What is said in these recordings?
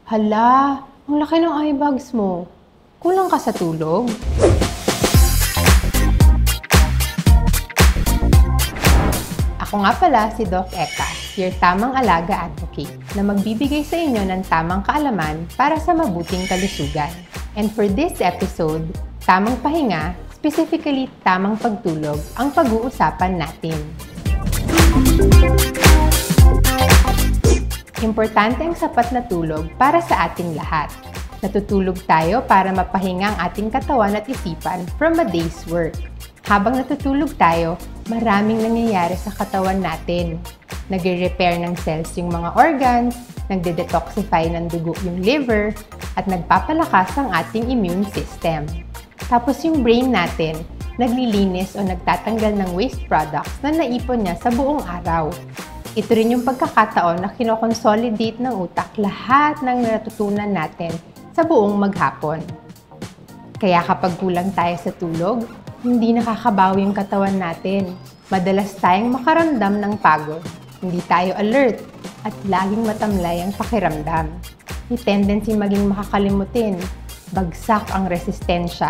Hala, ang laki ng eye bags mo. Kulang ka sa tulog? Ako nga pala si Doc Eka, your tamang alaga advocate, na magbibigay sa inyo ng tamang kaalaman para sa mabuting kalusugan. And for this episode, tamang pahinga, specifically tamang pagtulog, ang pag-uusapan natin. Importante ang sapat na tulog para sa ating lahat. Natutulog tayo para mapahinga ang ating katawan at isipan from a day's work. Habang natutulog tayo, maraming nangyayari sa katawan natin. Nagre-repair ng cells yung mga organs, nagde-detoxify ng dugo yung liver, at nagpapalakas ang ating immune system. Tapos yung brain natin, naglilinis o nagtatanggal ng waste products na naipon niya sa buong araw. Ito rin yung pagkakataon na kinoconsolidate ng utak lahat ng natutunan natin sa buong maghapon. Kaya kapag kulang tayo sa tulog, hindi nakakabawi yung katawan natin. Madalas tayong makaramdam ng pagod, hindi tayo alert, at laging matamlay ang pakiramdam. May tendency maging makakalimutin, bagsak ang resistensya.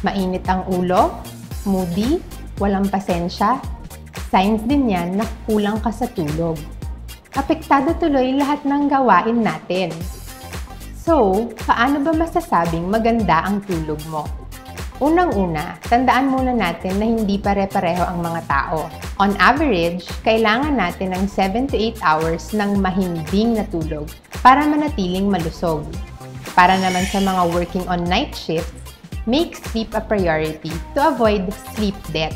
Mainit ang ulo, moody, walang pasensya, signs din yan na kulang ka sa tulog. Apektado tuloy lahat ng gawain natin. So, paano ba masasabing maganda ang tulog mo? Unang-una, tandaan muna natin na hindi pare-pareho ang mga tao. On average, kailangan natin ng 7 to 8 hours ng mahimbing na tulog para manatiling malusog. Para naman sa mga working on night shifts, make sleep a priority to avoid sleep debt.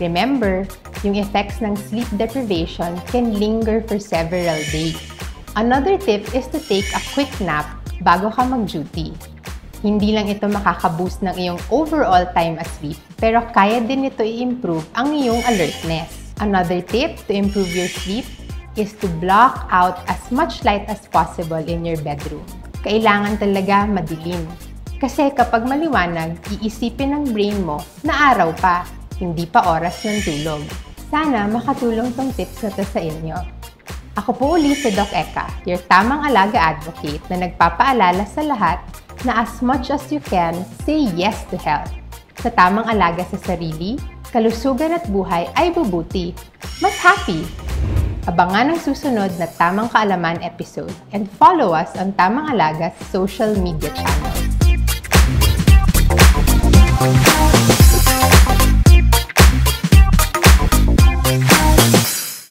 Remember, yung effects ng sleep deprivation can linger for several days. Another tip is to take a quick nap bago ka mag-duty. Hindi lang ito makaka-boost ng iyong overall time asleep, pero kaya din ito i-improve ang iyong alertness. Another tip to improve your sleep is to block out as much light as possible in your bedroom. Kailangan talaga madilim. Kasi kapag maliwanag, iisipin ng brain mo na araw pa, hindi pa oras ng tulog. Sana makatulong tong tips na to sa inyo. Ako po uli si Doc Eka, your tamang alaga advocate na nagpapaalala sa lahat na as much as you can, say yes to health. Sa tamang alaga sa sarili, kalusugan at buhay ay bubuti. Mas happy! Abangan ang susunod na Tamang Kaalaman episode and follow us on Tamang Alaga's social media channels.